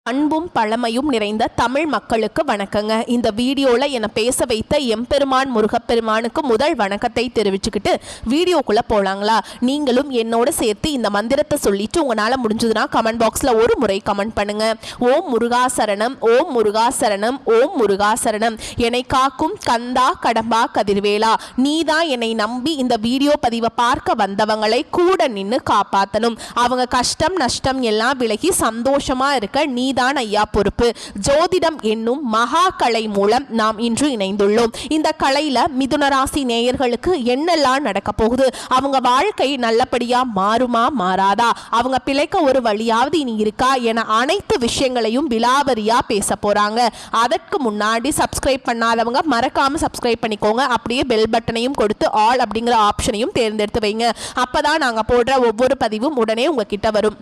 அன்பும் பழமையும் நிறைந்த தமிழ் மக்களுக்கு வணக்கங்க. இந்த வீடியோவில் என்னை பேச வைத்த எம்பெருமான் முருகப்பெருமானுக்கு முதல் வணக்கத்தை தெரிவிச்சுக்கிட்டு வீடியோக்குள்ளே போகலாங்களா? நீங்களும் என்னோட சேர்த்து இந்த மந்திரத்தை சொல்லிட்டு உங்களால் முடிஞ்சதுன்னா கமெண்ட் பாக்ஸில் ஒரு முறை கமெண்ட் பண்ணுங்க. ஓம் முருகாசரணம், ஓம் முருகாசரணம், ஓம் முருகாசரணம். என்னை காக்கும் கந்தா கடம்பா கதிர்வேலா, நீதான் என்னை நம்பி இந்த வீடியோ பதிவை பார்க்க வந்தவங்களை கூட நின்று காப்பாற்றணும். அவங்க கஷ்டம் நஷ்டம் எல்லாம் விலகி சந்தோஷமா இருக்க நீதான் ஐயா பொறுப்பு. ஜோதிடம் என்னும் மகா கலை மூலம் நாம் இன்று இணைந்துள்ளோம். இந்த கலையில மிதுன ராசி நேயர்களுக்கு என்னெல்லாம் நடக்க போகுது, அவங்க வாழ்க்கை நல்லபடியா மாறுமா மாறாதா, அவங்க பிழைக்க ஒரு வழியாவது இனி இருக்கா என அனைத்து விஷயங்களையும் விலாவரியா பேச போறாங்க. அதற்கு முன்னாடி சப்ஸ்கிரைப் பண்ணாதவங்க மறக்காம சப்ஸ்கிரைப் பண்ணிக்கோங்க. அப்படியே பெல் பட்டனையும் கொடுத்து ஆல் அப்படிங்கிற ஆப்ஷனையும் தேர்ந்தெடுத்து வைங்க. அப்பதான் நாங்க போடுற ஒவ்வொரு பதிவும் உடனே உங்ககிட்ட வரும்.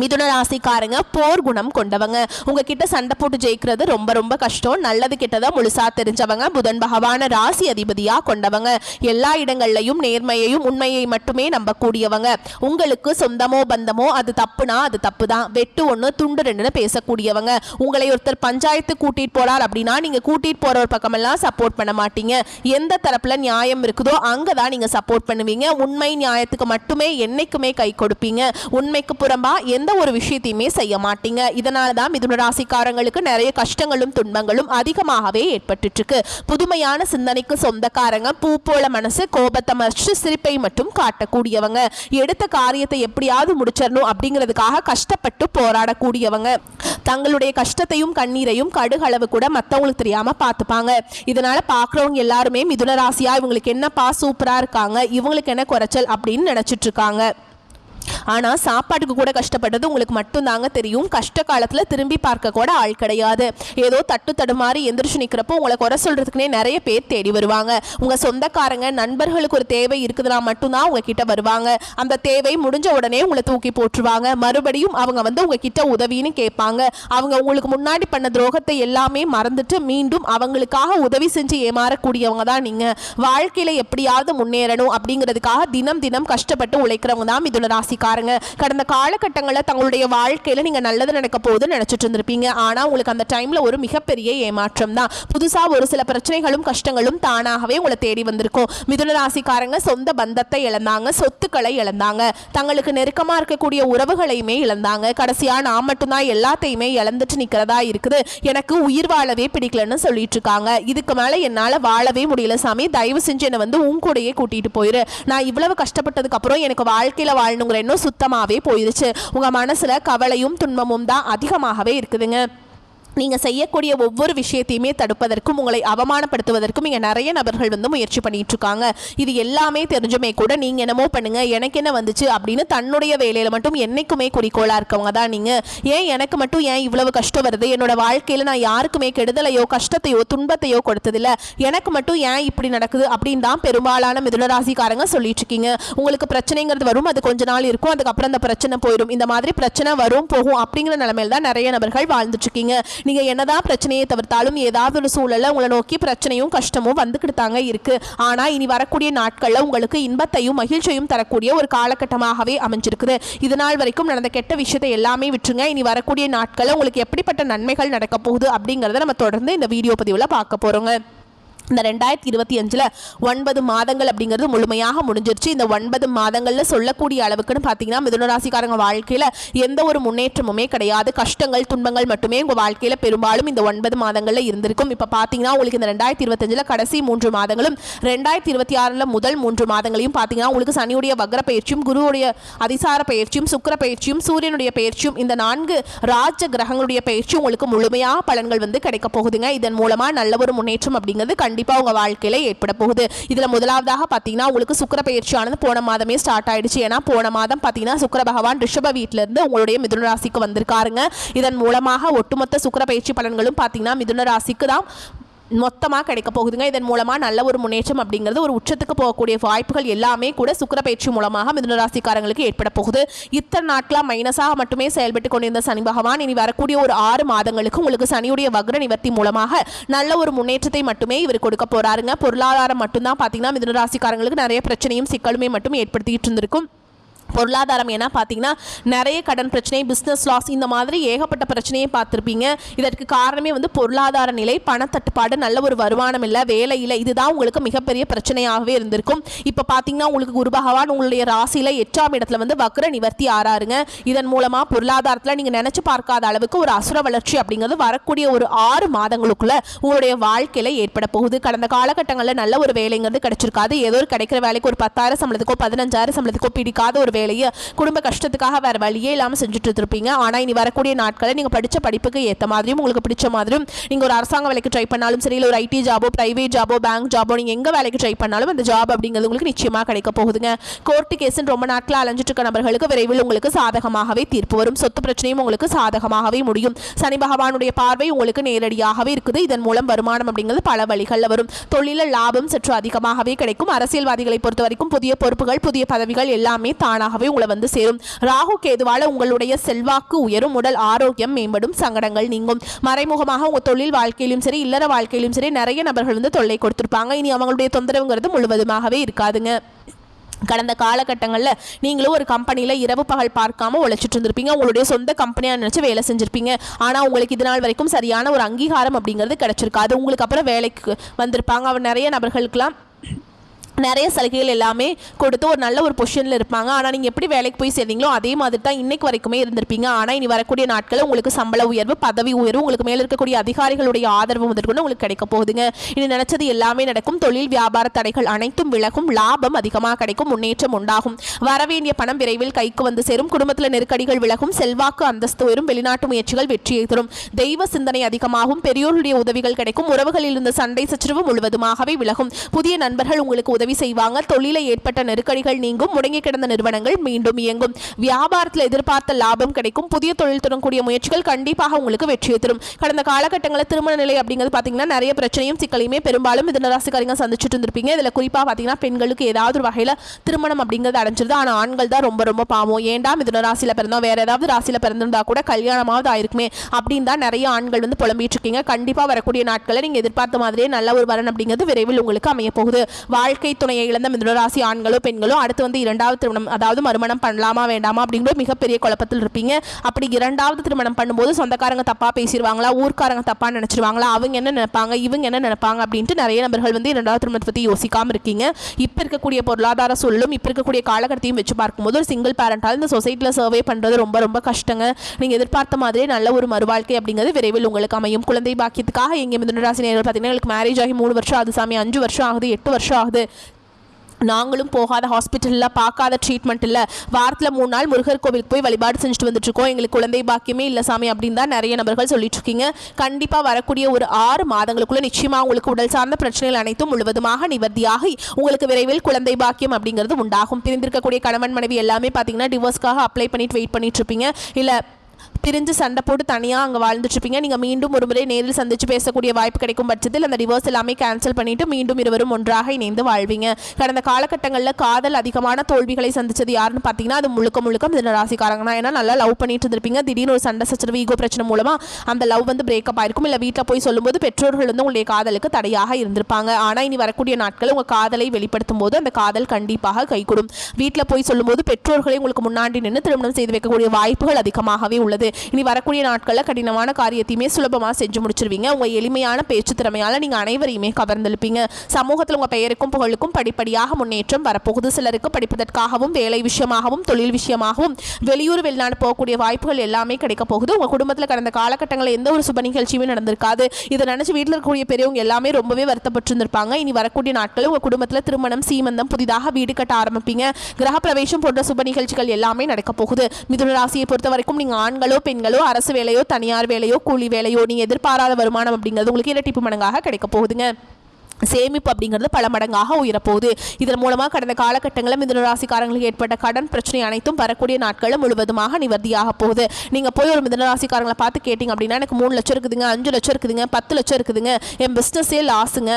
மிதுன ராசிக்காரங்க போர் குணம் கொண்டவங்க. உங்ககிட்ட சண்டை போட்டு ஜெயிக்கிறது ரொம்ப ரொம்ப கஷ்டம். நல்லது கெட்டதை முழுசா தெரிஞ்சவங்க. புதன் பகவான ராசி அதிபதியா கொண்டவங்க. எல்லா இடங்கள்லையும் நேர்மையையும் உண்மையை மட்டுமே நம்பக்கூடியவங்க. உங்களுக்கு சொந்தமோ பந்தமோ அது தப்புனா அது தப்பு தான், வெட்டு ஒன்று துண்டு ரெண்டுன்னு பேசக்கூடியவங்க. உங்களை ஒருத்தர் பஞ்சாயத்து கூட்டிட்டு போறார் அப்படின்னா நீங்க கூட்டிட்டு போற ஒரு பக்கமெல்லாம் சப்போர்ட் பண்ண மாட்டீங்க. எந்த தரப்புல நியாயம் இருக்குதோ அங்கதான் நீங்க சப்போர்ட் பண்ணுவீங்க. உண்மை நியாயத்துக்கு மட்டுமே என்னைக்குமே கை கொடுப்பீங்க. உண்மைக்கு புறம்பா எந்த ஒரு விஷயத்தையுமே செய்ய மாட்டீங்க. இதனால தான் மிதுன ராசிக்காரங்களுக்கு நிறைய கஷ்டங்களும் துன்பங்களும் அதிகமாகவே ஏற்பட்டு இருக்கு. புதுமையான சிந்தனைக்கு சொந்தக்காரங்க. பூ போல மனசு, கோபத்தை மறைச்சு சிரிப்பை மட்டும் காட்டக்கூடியவங்க. எடுத்த காரியத்தை எப்படியாவது முடிச்சிடணும் அப்படிங்கிறதுக்காக கஷ்டப்பட்டு போராடக்கூடியவங்க. தங்களுடைய கஷ்டத்தையும் கண்ணீரையும் கடுகளவு கூட மற்றவங்களுக்கு தெரியாம பார்த்துப்பாங்க. இதனால பார்க்குறவங்க எல்லாருமே மிதுன ராசியா இவங்களுக்கு என்னப்பா சூப்பரா இருக்காங்க, இவங்களுக்கு என்ன குறைச்சல் அப்படின்னு நினைச்சிட்டு இருக்காங்க. ஆனால் சாப்பாட்டுக்கு கூட கஷ்டப்பட்டது உங்களுக்கு மட்டும்தாங்க தெரியும். கஷ்ட காலத்தில் திரும்பி பார்க்க கூட ஆள் கிடையாது. ஏதோ தட்டு தடுமாறி எந்திரிச்சு நிற்கிறப்போ உங்களை குறை சொல்கிறதுக்குனே நிறைய பேர் தேடி வருவாங்க. உங்கள் சொந்தக்காரங்க நண்பர்களுக்கு ஒரு தேவை இருக்குதுன்னா மட்டும்தான் உங்ககிட்ட வருவாங்க. அந்த தேவை முடிஞ்ச உடனே உங்களை தூக்கி போட்டுருவாங்க. மறுபடியும் அவங்க வந்து உங்ககிட்ட உதவின்னு கேட்பாங்க. அவங்க உங்களுக்கு முன்னாடி பண்ண துரோகத்தை எல்லாமே மறந்துட்டு மீண்டும் அவங்களுக்காக உதவி செஞ்சு ஏமாறக்கூடியவங்க தான் நீங்கள். வாழ்க்கையில் எப்படியாவது முன்னேறணும் அப்படிங்கிறதுக்காக தினம் தினம் கஷ்டப்பட்டு உழைக்கிறவங்க தான் மிதுன ராசி. கடந்த காலகட்டங்களில் தங்களுடைய வாழ்க்கையில நீங்க நல்லது நடக்க போது நினைச்சிட்டு இருந்திருப்பீங்க. ஆனா உங்களுக்கு அந்த டைம்ல ஒரு மிகப்பெரிய ஏமாற்றம் தான். புதுசா ஒரு சில பிரச்சனைகளும் கஷ்டங்களும் தானாகவே உங்களை தேடி வந்திருக்கும். மிதுன ராசிக்காரங்க சொந்த பந்தத்தை இழந்தாங்க, சொத்துக்களை இழந்தாங்க, தங்களுக்கு நெருக்கமா இருக்கக்கூடிய உறவுகளையுமே இழந்தாங்க. கடைசியா நான் மட்டும்தான் எல்லாத்தையுமே இழந்துட்டு நிக்கிறதா இருக்குது, எனக்கு உயிர் வாழவே பிடிக்கலன்னு சொல்லிட்டு இருக்காங்க. இதுக்கு மேல என்னால வாழவே முடியல சாமி, தயவு செஞ்சு என்னை வந்து உன் கூடயே கூட்டிட்டு போயிரு. நான் இவ்வளவு கஷ்டப்பட்டதுக்கு அப்புறம் எனக்கு வாழ்க்கையில வாழணுங்கிற சுத்தமாவே போயிருச்சு. உங்க மனசுல கவலையும் துன்பமும் தான் அதிகமாகவே இருக்குதுங்க. நீங்கள் செய்யக்கூடிய ஒவ்வொரு விஷயத்தையுமே தடுப்பதற்கும் உங்களை அவமானப்படுத்துவதற்கும் இங்கே நிறைய நபர்கள் வந்து முயற்சி பண்ணிட்டு இருக்காங்க. இது எல்லாமே தெரிஞ்சுமே கூட நீங்கள் என்னமோ பண்ணுங்க, எனக்கு என்ன வந்துச்சு அப்படின்னு தன்னுடைய வேலையில் மட்டும் என்னைக்குமே குறிக்கோளாக இருக்கவங்க தான் நீங்கள். ஏன் எனக்கு மட்டும் ஏன் இவ்வளவு கஷ்டம் வருது, என்னோட வாழ்க்கையில் நான் யாருக்குமே கெடுதலையோ கஷ்டத்தையோ துன்பத்தையோ கொடுத்ததில்ல, எனக்கு மட்டும் ஏன் இப்படி நடக்குது அப்படின்னு தான் பெரும்பாலான மிதுனராசிக்காரங்க சொல்லிட்டு இருக்கீங்க. உங்களுக்கு பிரச்சனைங்கிறது வரும், அது கொஞ்ச நாள் இருக்கும், அதுக்கப்புறம் அந்த பிரச்சனை போயிடும். இந்த மாதிரி பிரச்சனை வரும் போகும் அப்படிங்கிற நிலைமையில் தான் நிறைய நபர்கள் வாழ்ந்துட்டு இருக்கீங்க. நீங்க என்னதான் பிரச்சனையை தவிர்த்தாலும் ஏதாவது ஒரு சூழல்ல உங்களை நோக்கி பிரச்சனையும் கஷ்டமும் வந்துக்கிட்டு தாங்க இருக்கு. ஆனா இனி வரக்கூடிய நாட்கள்ல உங்களுக்கு இன்பத்தையும் மகிழ்ச்சியும் தரக்கூடிய ஒரு காலகட்டமாகவே அமைஞ்சிருக்குது. இது நாள் வரைக்கும் நடந்த கெட்ட விஷயத்தை எல்லாமே விட்டுருங்க. இனி வரக்கூடிய நாட்கள்ல உங்களுக்கு எப்படிப்பட்ட நன்மைகள் நடக்க போகுது அப்படிங்கறத நம்ம தொடர்ந்து இந்த வீடியோ பதிவுல பார்க்க போறோங்க. இந்த 2025 9 மாதங்கள் அப்படிங்கிறது முழுமையாக முடிஞ்சிருச்சு. இந்த 9 மாதங்களில் சொல்லக்கூடிய அளவுக்குன்னு பார்த்தீங்கன்னா மிதுன ராசிக்காரங்க வாழ்க்கையில் எந்த ஒரு முன்னேற்றமுமே கிடையாது. கஷ்டங்கள் துன்பங்கள் மட்டுமே உங்கள் வாழ்க்கையில் பெரும்பாலும் இந்த 9 மாதங்களில் இருந்திருக்கும். இப்போ பார்த்தீங்கன்னா உங்களுக்கு இந்த 2025 கடைசி 3 மாதங்களும் 2026 முதல் 3 மாதங்களையும் பார்த்தீங்கன்னா உங்களுக்கு சனியுடைய வக்ர பயிற்சியும் குருவுடைய அதிசார பயிற்சியும் சுக்கிர பயிற்சியும் சூரியனுடைய பயிற்சியும் இந்த 4 ராஜ கிரகங்களுடைய பயிற்சி உங்களுக்கு முழுமையாக பலன்கள் வந்து கிடைக்க போகுதுங்க. இதன் மூலமாக நல்ல ஒரு முன்னேற்றம் அப்படிங்கிறது கண்டிப்பாக உங்க வாழ்க்கையில ஏற்பட போகுது. இதுல முதலாவதாக பாத்தீங்கன்னா உங்களுக்கு சுக்கிர பயிற்சியானது போன மாதமே ஸ்டார்ட் ஆயிடுச்சு. ஏன்னா போன மாதம் பாத்தீங்கன்னா சுக்கிர பகவான் ரிஷப வீட்டில இருந்து உங்களுடைய மிதுன ராசிக்கு வந்திருக்காருங்க. இதன் மூலமாக ஒட்டுமொத்த சுக்கிர பயிற்சி பலன்களும் பாத்தீங்கன்னா மிதுன ராசிக்கு தான் மொத்தமாக கிடைக்க போகுதுங்க. இதன் மூலமாக நல்ல ஒரு முன்னேற்றம் அப்படிங்கிறது ஒரு உச்சத்துக்கு போகக்கூடிய வாய்ப்புகள் எல்லாமே கூட சுக்கிர பயிற்சி மூலமாக மிதுன ராசிக்காரங்களுக்கு ஏற்பட போகுது. இத்தனை நாட்களாக மைனஸாக மட்டுமே செயல்பட்டு கொண்டிருந்த சனி பகவான் இனி வரக்கூடிய ஒரு 6 மாதங்களுக்கு உங்களுக்கு சனியுடைய வக்ர நிவர்த்தி மூலமாக நல்ல ஒரு முன்னேற்றத்தை மட்டுமே இவர் கொடுக்க போறாருங்க. பொருளாதாரம் மட்டும்தான் பார்த்தீங்கன்னா மிதுன ராசிக்காரங்களுக்கு நிறைய பிரச்சனையும் சிக்கலுமே மட்டும் ஏற்படுத்திட்டு இருந்திருக்கும். பொருளாதாரம் ஏன்னா பார்த்தீங்கன்னா நிறைய கடன் பிரச்சனை, பிஸ்னஸ் லாஸ், இந்த மாதிரி ஏகப்பட்ட பிரச்சனையை பார்த்துருப்பீங்க. இதற்கு காரணமே வந்து பொருளாதார நிலை, பணத்தட்டுப்பாடு, நல்ல ஒரு வருமானம் இல்லை, வேலை இல்லை. இதுதான் உங்களுக்கு மிகப்பெரிய பிரச்சனையாகவே இருந்திருக்கும். இப்போ பார்த்தீங்கன்னா உங்களுக்கு குரு பகவான் உங்களுடைய ராசியில் 8ஆம் இடத்துல வந்து வக்ர நிவர்த்தி ஆறாருங்க. இதன் மூலமாக பொருளாதாரத்தில் நீங்கள் நினச்சி பார்க்காத அளவுக்கு ஒரு அசுர வளர்ச்சி அப்படிங்கிறது வரக்கூடிய ஒரு 6 மாதங்களுக்குள்ள உங்களுடைய வாழ்க்கையில் ஏற்பட போகுது. கடந்த காலகட்டங்களில் நல்ல ஒரு வேலைங்கிறது கிடைச்சிருக்காது. ஏதோ ஒரு கிடைக்கிற வேலைக்கு ஒரு 10,000 சம்பளத்துக்கோ 15,000 சம்பளத்துக்கோ பிடிக்காத ஒரு வேலையை குடும்ப கஷ்டத்துக்காக வேற வழியே இல்லாமல் செஞ்சுட்டு இருப்பீங்க. ஆனால் இனி வரக்கூடிய நாட்களில் நீங்கள் படித்த படிப்புக்கு ஏற்ற மாதிரியும் உங்களுக்கு பிடிச்ச மாதிரியும் நீங்கள் ஒரு அரசாங்க வேலைக்கு ட்ரை பண்ணாலும் சரி, இல்லை ஒரு ஐடி ஜாபோ, பிரைவேட் ஜாபோ, பேங்க் ஜாபோ, நீங்கள் எங்கே வேலைக்கு ட்ரை பண்ணாலும் அந்த ஜாப் அப்படிங்கிறது உங்களுக்கு நிச்சயமாக கிடைக்க போகுதுங்க. கோர்ட்டு கேஸுன்னு ரொம்ப நாட்கள் அலைஞ்சிட்டு இருக்க நபர்களுக்கு விரைவில் உங்களுக்கு சாதகமாகவே தீர்ப்பு வரும். சொத்து பிரச்சனையும் உங்களுக்கு சாதகமாகவே முடியும். சனி பகவானுடைய பார்வை உங்களுக்கு நேரடியாகவே இருக்குது. இதன் மூலம் வருமானம் அப்படிங்கிறது பல வழிகளில் வரும். தொழிலில் லாபம் சற்று அதிகமாகவே கிடைக்கும். அரசியல்வாதிகளை பொறுத்த வரைக்கும் புதிய பொறுப்புகள், புதிய பதவிகள் எல்லாமே தானாகவே உங்களை வந்து சேரும். ராகு கேதுவால உங்களுடைய செல்வாக்கு உயரும், உடல் ஆரோக்கியம் மேம்படும், சங்கடங்கள் நீங்கும். மறைமுகமாக உங்க தொழில் வாழ்க்கையிலும் சரி, இல்லற வாழ்க்கையிலும் சரி நிறைய நபர்கள் வந்து தொல்லை கொடுத்திருப்பாங்க. இனி அவங்களுடைய தொந்தரவுங்கிறது முழுவதுமாகவே இருக்காதுங்க. கடந்த காலகட்டங்களில் நீங்களும் ஒரு கம்பெனியில் இரவு பகல் பார்க்காம உழைச்சிட்டு இருந்திருப்பீங்க. உங்களுடைய சொந்த கம்பெனியாக நினச்சி வேலை செஞ்சுருப்பீங்க. ஆனால் உங்களுக்கு இது நாள் வரைக்கும் சரியான ஒரு அங்கீகாரம் அப்படிங்கிறது கிடைச்சிருக்காது. உங்களுக்கு அப்புறம் வேலைக்கு வந்திருப்பாங்க. அவர் நிறைய நபர்களுக்கெல்லாம் நிறைய சலுகைகள் எல்லாமே கொடுத்து ஒரு நல்ல ஒரு பொசிஷனில் இருப்பாங்க. ஆனால் நீங்கள் எப்படி வேலைக்கு போய் சேர்ந்தீங்களோ அதே மாதிரி தான் இன்னைக்கு வரைக்குமே இருந்திருப்பீங்க. ஆனால் இனி வரக்கூடிய நாட்களில் உங்களுக்கு சம்பள உயர்வு, பதவி உயர்வு, உங்களுக்கு மேலே இருக்கக்கூடிய அதிகாரிகளுடைய ஆதரவு முதற்கொண்டு உங்களுக்கு கிடைக்க போகுதுங்க. இனி நினைச்சது எல்லாமே நடக்கும். தொழில் வியாபார தடைகள் அனைத்தும் விலகும். லாபம் அதிகமாக கிடைக்கும். முன்னேற்றம் உண்டாகும். வரவேண்டிய பணம் விரைவில் கைக்கு வந்து சேரும். குடும்பத்தில் நெருக்கடிகள் விலகும். செல்வாக்கு அந்தஸ்து உயரும். வெளிநாட்டு முயற்சிகள் வெற்றியை தரும். தெய்வ சிந்தனை அதிகமாகும். பெரியோருடைய உதவிகள் கிடைக்கும். உறவுகளில் இருந்த சண்டை சச்சரவு முழுவதுமாகவே விலகும். புதிய நண்பர்கள் உங்களுக்கு உதவி செய்வாங்க. தொழிலில் ஏற்பட்ட நெருக்கடிகள் நீங்கும். முடங்கி கிடந்த நிறுவனங்கள் மீண்டும் இயங்கும். வியாபாரத்தில் எதிர்பார்த்த லாபம் கிடைக்கும். புதிய தொழில் தொடங்கக்கூடிய முயற்சிகள் கண்டிப்பாக உங்களுக்கு வெற்றியை தரும். கடந்த காலகட்டங்களில் திருமண நிலை அப்படிங்கிறது பார்த்தீங்கன்னா நிறைய பிரச்சனையும் சிக்கலையுமே பெரும்பாலும் மிதுன ராசிக்காரங்க சந்திச்சுட்டு இருந்திருப்பீங்க. இதில் குறிப்பாக பார்த்தீங்கன்னா பெண்களுக்கு ஏதாவது ஒரு வகையில் திருமணம் அப்படிங்கிறது அடைஞ்சிருது. ஆனால் ஆண்கள் தான் ரொம்ப ரொம்ப பாவம். ஏண்டா மிதுன ராசியில் பிறந்தோம், வேற ஏதாவது ராசியில் பிறந்திருந்தா கூட கல்யாணமாவது ஆயிருக்குமே அப்படின்னு தான் நிறைய ஆண்கள் வந்து புலம்பிட்டு இருக்கீங்க. கண்டிப்பாக வரக்கூடிய நாட்களில் நீங்கள் எதிர்பார்த்த மாதிரியே நல்ல ஒரு வரன் அப்படிங்கிறது விரைவில் உங்களுக்கு அமைய போகுது. வாழ்க்கை துணையை இழந்த மிதுனராசி ஆண்களோ பெண்களோ அடுத்து வந்து 2வது திருமணம், அதாவது மறுமணம் பண்ணலாமா வேண்டாமா அப்படிங்கிற மிகப்பெரிய குழப்பத்தில் இருப்பீங்க. அப்படி 2வது திருமணம் பண்ணும்போது சொந்தக்காரங்க தப்பா பேசிடுவாங்களா, ஊர்க்காரங்க தப்பா நினைச்சிருவாங்களா, அவங்க என்ன நினைப்பாங்க, இவங்க என்ன நினைப்பாங்க அப்படின்ட்டு நிறைய நபர்கள் வந்து 2வது திருமணத்தை பற்றி யோசிக்காம இருக்கீங்க. இப்போ இருக்கக்கூடிய பொருளாதார சூழலும் இப்போ இருக்கக்கூடிய காலகட்டத்தையும் வச்சு பார்க்கும்போது ஒரு சிங்கிள் பேரண்டால் இந்த சொசைட்டியில் சர்வே பண்ணுறது ரொம்ப ரொம்ப கஷ்டங்க. நீங்கள் எதிர்பார்த்த மாதிரியே நல்ல ஒரு மறுவாழ்க்கை அப்படிங்கிறது விரைவில் உங்களுக்கு அமையும். குழந்தை பாக்கியத்துக்காக எங்கே மிதுனராசி நேயர்கள் பார்த்தீங்கன்னா உங்களுக்கு மேரேஜ் ஆகி 3 வருஷம் ஆகுது சாமி, 5 வருஷம் ஆகுது, 8 வருஷம் ஆகுது, நாங்களும் போகாத ஹாஸ்பிட்டலில் பார்க்காத ட்ரீட்மெண்ட் இல்லை, வாரத்தில் 3 நாள் முருகர் கோவிலுக்கு போய் வழிபாடு செஞ்சுட்டு வந்துட்டுருக்கோம், எங்களுக்கு குழந்தை பாக்கியமே இல்லை சாமி அப்படின்னு தான் நிறைய நபர்கள் சொல்லிட்டு இருக்கீங்க. கண்டிப்பாக வரக்கூடிய ஒரு 6 மாதங்களுக்குள்ள நிச்சயமாக உங்களுக்கு உடல் சார்ந்த பிரச்சனைகள் அனைத்தும் முழுவதுமாக நிவர்த்தியாகி உங்களுக்கு விரைவில் குழந்தை பாக்கியம் அப்படிங்கிறது உண்டாகும். பிரிந்திருக்கக்கூடிய கணவன் மனைவி எல்லாமே பார்த்தீங்கன்னா டிவோர்ஸ்க்காக அப்ளை பண்ணிட்டு வெயிட் பண்ணிட்டு இருப்பீங்க. இல்லை பிரிஞ்சு சண்டை போட்டு தனியாக அங்கே வாழ்ந்துட்டுருப்பீங்க. நீங்கள் மீண்டும் ஒரு முறை நேரில் சந்தித்து பேசக்கூடிய வாய்ப்பு கிடைக்கும் பட்சத்தில் அந்த டிவோர்ஸ் எல்லாமே கேன்சல் பண்ணிவிட்டு மீண்டும் இருவரும் ஒன்றாக இணைந்து வாழ்வீங்க. கடந்த காலகட்டங்களில் காதல் அதிகமான தோல்விகளை சந்தித்தது யாருன்னு பார்த்தீங்கன்னா அது முழுக்க முழுக்க மிதுன ராசிக்காரங்க தான். ஏன்னா நல்லா லவ் பண்ணிட்டு இருந்திருப்பீங்க. திடீர்னு ஒரு சண்டை சச்சரவு, ஈகோ பிரச்சனை மூலமாக அந்த லவ் வந்து பிரேக்கப் ஆயிருக்கும். இல்லை வீட்டில் போய் சொல்லும்போது பெற்றோர்கள் வந்து உங்களுடைய காதலுக்கு தடையாக இருந்திருப்பாங்க. ஆனால் இனி வரக்கூடிய நாட்கள் உங்கள் காதலை வெளிப்படுத்தும் போது அந்த காதல் கண்டிப்பாக கைகூடும். வீட்டில் போய் சொல்லும்போது பெற்றோர்களை உங்களுக்கு முன்னாடி நின்று திருமணம் செய்து வைக்கக்கூடிய வாய்ப்புகள் அதிகமாகவே உள்ளது. இனி வரக்கூடிய நாட்களில் கடினமான காரியத்தையுமே சுலபமாக செஞ்சு முடிச்சிருவீங்க. உங்கள் எளிமையான பேச்சு திறமையால் நீங்கள் அனைவரையுமே கவர்ந்தெழுப்பீங்க. சமூகத்தில் உங்கள் பெயருக்கும் புகழுக்கும் படிப்படியாக முன்னேற்றம் வரப்போகுது. சிலருக்கு படிப்பதற்காகவும் வேலை விஷயமாகவும் தொழில் விஷயமாகவும் வெளியூர் வெளிநாடு போகக்கூடிய வாய்ப்புகள் எல்லாமே கிடைக்க போகுது. உங்கள் குடும்பத்தில் கடந்த காலகட்டங்களில் எந்த ஒரு சுப நிகழ்ச்சியுமே நடந்திருக்காது. இதை நினச்சி வீட்டில் இருக்கக்கூடிய பெரியவங்க எல்லாமே ரொம்பவே வருத்தப்பட்டிருந்திருப்பாங்க. இனி வரக்கூடிய நாட்களில் உங்கள் குடும்பத்தில் திருமணம், சீமந்தம், புதிதாக வீடு கட்ட ஆரம்பிப்பீங்க. கிரக பிரவேசம் போன்ற சுப நிகழ்ச்சிகள் எல்லாமே நடக்க போகுது. மிதுன ராசியை பொறுத்த வரைக்கும் நீங்கள் ஆண்களோ பெண்களோ, அரசு வேலையோ தனியார் வேலையோ கூலி வேலையோ, நீங்கள் எதிர்பாராத வருமானம் அப்படிங்கிறது உங்களுக்கு இரட்டிப்பு மடங்காக கிடைக்க போகுதுங்க. சேமிப்பு அப்படிங்கிறது பல மடங்காக உயரப்போகுது. இதன் மூலமாக கடந்த காலகட்டங்களில் மிதுன ராசிக்காரங்களுக்கு ஏற்பட்ட கடன் பிரச்சனை அனைத்தும் வரக்கூடிய நாட்களில் முழுவதுமாக நிவர்த்தியாக போகுது. நீங்கள் போய் ஒரு மிதுன ராசிக்காரங்களை பார்த்து கேட்டிங்க அப்படின்னா எனக்கு 3 லட்சம் இருக்குதுங்க, 5 லட்சம் இருக்குதுங்க, 10 லட்சம் இருக்குதுங்க, என் பிஸ்னஸே லாஸுங்க,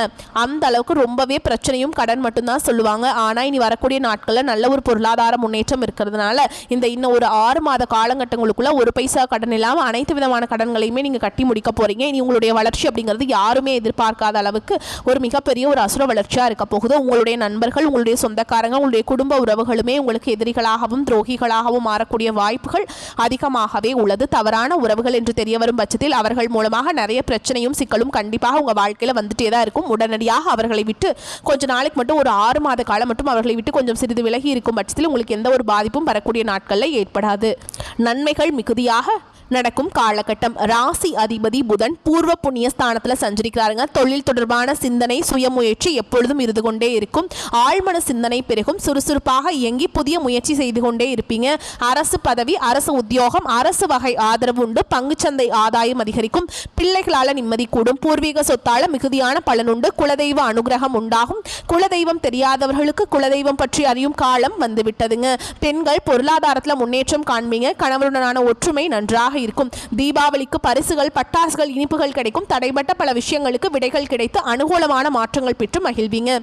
அந்த அளவுக்கு ரொம்பவே பிரச்சனையும் கடன் மட்டும்தான் சொல்லுவாங்க. ஆனால் இனி வரக்கூடிய நாட்களில் நல்ல ஒரு பொருளாதார முன்னேற்றம் இருக்கிறதுனால இந்த இன்னும் ஒரு 6 மாத காலகட்டங்களுக்குள்ள ஒரு பைசா கடன் இல்லாமல் அனைத்து விதமான கடன்களையுமே நீங்கள் கட்டி முடிக்க போகிறீங்க. இனி உங்களுடைய வளர்ச்சி அப்படிங்கிறது யாருமே எதிர்பார்க்காத அளவுக்கு ஒரு மிகப்பெரிய ஒரு அசுர வளர்ச்சியாக இருக்க போகுது. உங்களுடைய நண்பர்கள், உங்களுடைய சொந்தக்காரங்க, உங்களுடைய குடும்ப உறவுகளுமே உங்களுக்கு எதிரிகளாகவும் துரோகிகளாகவும் மாறக்கூடிய வாய்ப்புகள் அதிகமாகவே உள்ளது. தவறான உறவுகள் என்று தெரிய வரும் பட்சத்தில் அவர்கள் மூலமாக நிறைய பிரச்சனையும் சிக்கலும் கண்டிப்பாக உங்கள் வாழ்க்கையில் வந்துட்டே தான் இருக்கும். உடனடியாக அவர்களை விட்டு கொஞ்ச நாளைக்கு மட்டும் ஒரு 6 மாத காலம் மட்டும் அவர்களை விட்டு கொஞ்சம் சிறிது விலகி இருக்கும் பட்சத்தில் உங்களுக்கு எந்த ஒரு பாதிப்பும் வரக்கூடிய நாட்களில் ஏற்படாது. நன்மைகள் மிகுதியாக நடக்கும் காலகட்டம். ராசி அதிபதி புதன் பூர்வ புண்ணிய ஸ்தானத்தில் சஞ்சரிக்கிறாருங்க. தொழில் தொடர்பான சிந்தனை சுயமுயற்சி எப்பொழுதும் இருந்து கொண்டே இருக்கும். ஆழ்மன சிந்தனை பெருகும். சுறுசுறுப்பாக இயங்கி புதிய முயற்சி செய்து கொண்டே இருப்பீங்க. அரசு பதவி, அரசு உத்தியோகம், அரசு வகை ஆதரவு உண்டு. பங்குச்சந்தை ஆதாயம் அதிகரிக்கும். பிள்ளைகளால் நிம்மதி கூடும். பூர்வீக சொத்தால மிகுதியான பலனுண்டு. குலதெய்வ அனுகிரகம் உண்டாகும். குலதெய்வம் தெரியாதவர்களுக்கு குலதெய்வம் பற்றி அறியும் காலம் வந்துவிட்டதுங்க. பெண்கள் பொருளாதாரத்தில் முன்னேற்றம் காண்பீங்க. கணவருடனான ஒற்றுமை நன்றாக இருக்கும். தீபாவளிக்கு பரிசுகள், பட்டாசுகள், இனிப்புகள் கிடைக்கும். தடைபட்ட பல விஷயங்களுக்கு விடைகள் கிடைத்து அனுகூலமான மாற்றங்கள் பெற்று மகிழ்வீங்க.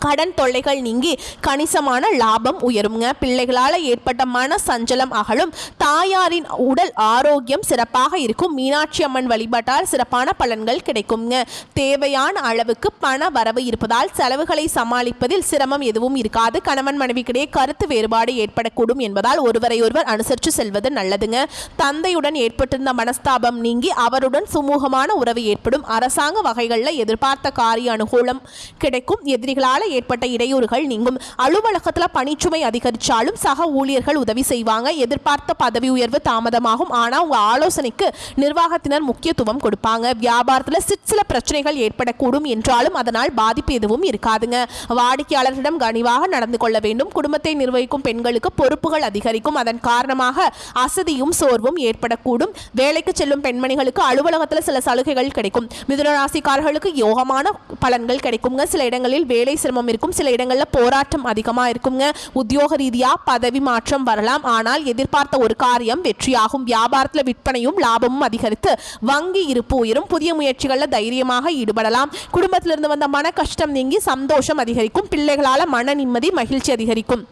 கடன் தொல்லைகள் நீங்கி கணிசமான லாபம் உயருங்க. பிள்ளைகளால் ஏற்பட்ட மன சஞ்சலம் அகலும். தாயாரின் உடல் ஆரோக்கியம் சிறப்பாக இருக்கும். மீனாட்சி அம்மன் வழிபாட்டால் சிறப்பான பலன்கள் கிடைக்குங்க. தேவையான அளவுக்கு பண வரவு இருப்பதால் செலவுகளை சமாளிப்பதில் சிரமம் எதுவும் இருக்காது. கணவன் மனைவிக்கிடையே கருத்து வேறுபாடு ஏற்படக்கூடும் என்பதால் ஒருவரையொருவர் அனுசரித்து செல்வது நல்லதுங்க. தந்தையுடன் ஏற்பட்டிருந்த மனஸ்தாபம் நீங்கி அவருடன் சுமூகமான உறவு ஏற்படும். அரசாங்க வகைகளில் எதிர்பார்த்த காரிய அனுகூலம் கிடைக்கும். எதிரிகளால் ஏற்பட்ட இடையூறுகள் நீங்கும். அலுவலகத்தில் பணிச்சுமை அதிகரித்தாலும் சக ஊழியர்கள் உதவி செய்வாங்க. எதிர்பார்த்த பதவி உயர்வு தாமதமாகும். ஆனால் உங்கள் ஆலோசனைக்கு நிர்வாகத்தினர் முக்கியத்துவம் கொடுப்பாங்க. வியாபாரத்தில் சில பிரச்சனைகள் ஏற்படக்கூடும் என்றாலும் அதனால் பாதிப்பு எதுவும் இருக்காதுங்க. வாடிக்கையாளர்களிடம் கனிவாக நடந்து கொள்ள வேண்டும். குடும்பத்தை நிர்வகிக்கும் பெண்களுக்கு பொறுப்புகள் அதிகரிக்கும். அதன் காரணமாக அசதியும் சோர்வும் ஏற்படக்கூடும். வேலைக்கு செல்லும் பெண்மணிகளுக்கு அலுவலகத்தில் சில சலுகைகள் கிடைக்கும். மிதுன ராசிக்காரர்களுக்கு யோகமான பலன்கள் கிடைக்குங்க. சில இடங்களில் வேலை சிரமம் இருக்கும். சில இடங்களில் போராட்டம் அதிகமாக இருக்குங்க. உத்தியோக ரீதியாக பதவி மாற்றம் வரலாம். ஆனால் எதிர்பார்த்த ஒரு காரியம் வெற்றியாகும். வியாபாரத்தில் விற்பனையும் லாபமும் அதிகரித்து வங்கி இருப்பு உயரும். புதிய முயற்சிகளில் தைரியமாக ஈடுபடலாம். குடும்பத்திலிருந்து வந்த மன கஷ்டம் நீங்கி சந்தோஷம் அதிகரிக்கும். பிள்ளைகளால் மன நிம்மதி மகிழ்ச்சி அதிகரிக்கும்.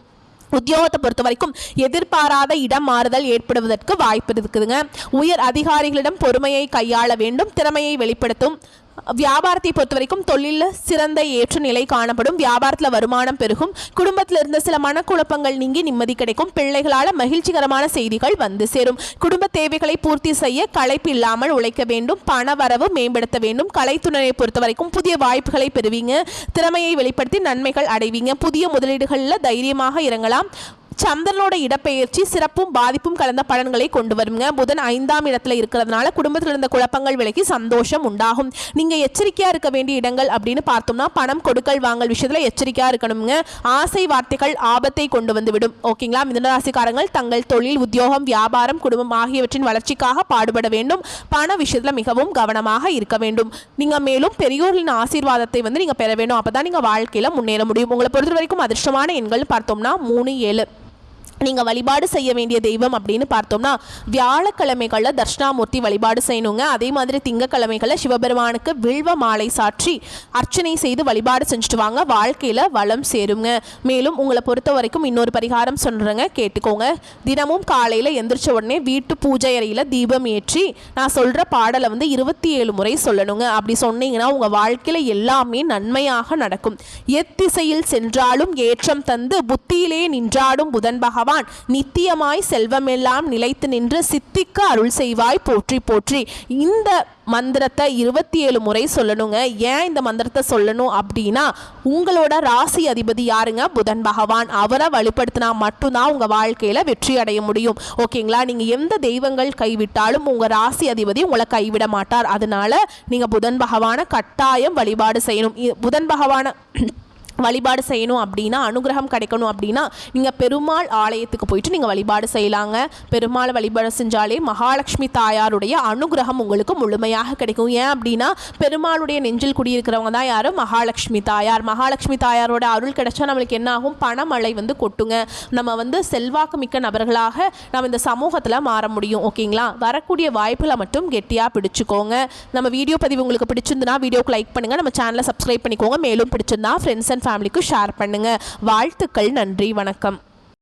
உத்தியோகத்தை பொறுத்த வரைக்கும் எதிர்பாராத இடம் மாறுதல் ஏற்படுவதற்கு வாய்ப்பு இருக்குதுங்க. உயர் அதிகாரிகளிடம் பொறுமையை கையாள வேண்டும். திறமையை வெளிப்படுத்தும். வியாபாரத்தை பொறுத்த வரைக்கும் தொழிலில் சிறந்த ஏற்ற நிலை காணப்படும். வியாபாரத்தில் வருமானம் பெருகும். குடும்பத்தில் இருந்த சில மனக்குழப்பங்கள் நீங்கி நிம்மதி கிடைக்கும். பிள்ளைகளால் மகிழ்ச்சிகரமான செய்திகள் வந்து சேரும். குடும்ப தேவைகளை பூர்த்தி செய்ய களைப்பு இல்லாமல் உழைக்க வேண்டும். பண வரவு மேம்படுத்த வேண்டும். கலைத்துறையை பொறுத்த வரைக்கும் புதிய வாய்ப்புகளை பெறுவீங்க. திறமையை வெளிப்படுத்தி நன்மைகள் அடைவீங்க. புதிய முதலீடுகளில் தைரியமாக இறங்கலாம். சந்திரனோட இடப்பெயர்ச்சி சிறப்பும் பாதிப்பும் கலந்த பலன்களை கொண்டு வருங்க. புதன் 5ஆம் இடத்துல இருக்கிறதுனால குடும்பத்தில் இருந்த குழப்பங்கள் விலகி சந்தோஷம் உண்டாகும். நீங்கள் எச்சரிக்கையாக இருக்க வேண்டிய இடங்கள் அப்படின்னு பார்த்தோம்னா பணம் கொடுக்கல் வாங்கல் விஷயத்தில் எச்சரிக்கையாக இருக்கணுங்க. ஆசை வார்த்தைகள் ஆபத்தை கொண்டு வந்து விடும். ஓகேங்களா? மிதுனராசிக்காரங்கள் தங்கள் தொழில், உத்தியோகம், வியாபாரம், குடும்பம் ஆகியவற்றின் வளர்ச்சிக்காக பாடுபட வேண்டும். பண விஷயத்தில் மிகவும் கவனமாக இருக்க வேண்டும். நீங்கள் மேலும் பெரியோர்களின் ஆசீர்வாதத்தை நீங்கள் பெற வேண்டும். அப்போ தான் நீங்கள் வாழ்க்கையில் முன்னேற முடியும். உங்களை பொறுத்த வரைக்கும் அதிர்ஷ்டமான எண்கள் பார்த்தோம்னா 3, 7. நீங்கள் வழிபாடு செய்ய வேண்டிய தெய்வம் அப்படின்னு பார்த்தோம்னா வியாழக்கிழமைகளில் தட்சிணாமூர்த்தி வழிபாடு செய்யணுங்க. அதே மாதிரி திங்கக்கிழமைகளில் சிவபெருமானுக்கு வில்வ மாலை சாற்றி அர்ச்சனை செய்து வழிபாடு செஞ்சுட்டு வாங்க. வாழ்க்கையில் வளம் சேருங்க. மேலும் உங்களை பொறுத்த வரைக்கும் இன்னொரு பரிகாரம் சொல்கிறேங்க, கேட்டுக்கோங்க. தினமும் காலையில் எந்திரிச்ச உடனே வீட்டு பூஜை அறையில் தீபம் ஏற்றி நான் சொல்கிற பாடலை 27 முறை சொல்லணுங்க. அப்படி சொன்னீங்கன்னா உங்கள் வாழ்க்கையில் எல்லாமே நன்மையாக நடக்கும். எத்திசையில் சென்றாலும் ஏற்றம் தந்து புத்தியிலே நின்றாடும் புதன் பகவான் நித்தியமாய் செல்வமெல்லாம் நிலைத்து நின்று சித்திக்க அருள் செய்வாய் போற்றி போற்றி. இந்த மந்திரத்தை 27 முறை சொல்லணுங்க. ஏன் இந்த மந்திரத்தை சொல்லணும் அப்படின்னா உங்களோட ராசி அதிபதி யாருங்க? புதன் பகவான். அவரை வழிபடுத்தினா மட்டும்தான் உங்கள் வாழ்க்கையில் வெற்றி அடைய முடியும். ஓகேங்களா? நீங்கள் எந்த தெய்வங்கள் கைவிட்டாலும் உங்கள் ராசி அதிபதி உங்களை கைவிட மாட்டார். அதனால நீங்கள் புதன் பகவானை கட்டாயம் வழிபாடு செய்யணும். புதன் பகவானை வழிபாடு செய்யணும் அப்படின்னா, அனுகிரகம் கிடைக்கணும் அப்படின்னா நீங்கள் பெருமாள் ஆலயத்துக்கு போயிட்டு நீங்கள் வழிபாடு செய்யலாங்க. பெருமாள் வழிபாடு செஞ்சாலே மகாலட்சுமி தாயாருடைய அனுகிரகம் உங்களுக்கு முழுமையாக கிடைக்கும். ஏன் அப்படின்னா பெருமாளுடைய நெஞ்சில் குடியிருக்கிறவங்க தான் யார்? மகாலட்சுமி தாயார். மகாலட்சுமி தாயாரோட அருள் கிடைச்சா நம்மளுக்கு என்ன ஆகும்? பணமழை கொட்டுங்க. நம்ம செல்வாக்கு மிக்க நபர்களாக நம்ம இந்த சமூகத்தில் மாற முடியும். ஓகேங்களா? வரக்கூடிய வாய்ப்புகளை மட்டும் கெட்டியாக பிடிச்சிக்கோங்க. நம்ம வீடியோ பதிவு உங்களுக்கு பிடிச்சிருந்துன்னா வீடியோக்கு லைக் பண்ணுங்கள். நம்ம சேனலை சப்ஸ்கிரைப் பண்ணிக்கோங்க. மேலும் பிடிச்சிருந்தா ஃப்ரெண்ட்ஸ் அண்ட் ஃபேமிலிக்கு ஷேர் பண்ணுங்கள். வாழ்த்துக்கள். நன்றி. வணக்கம்.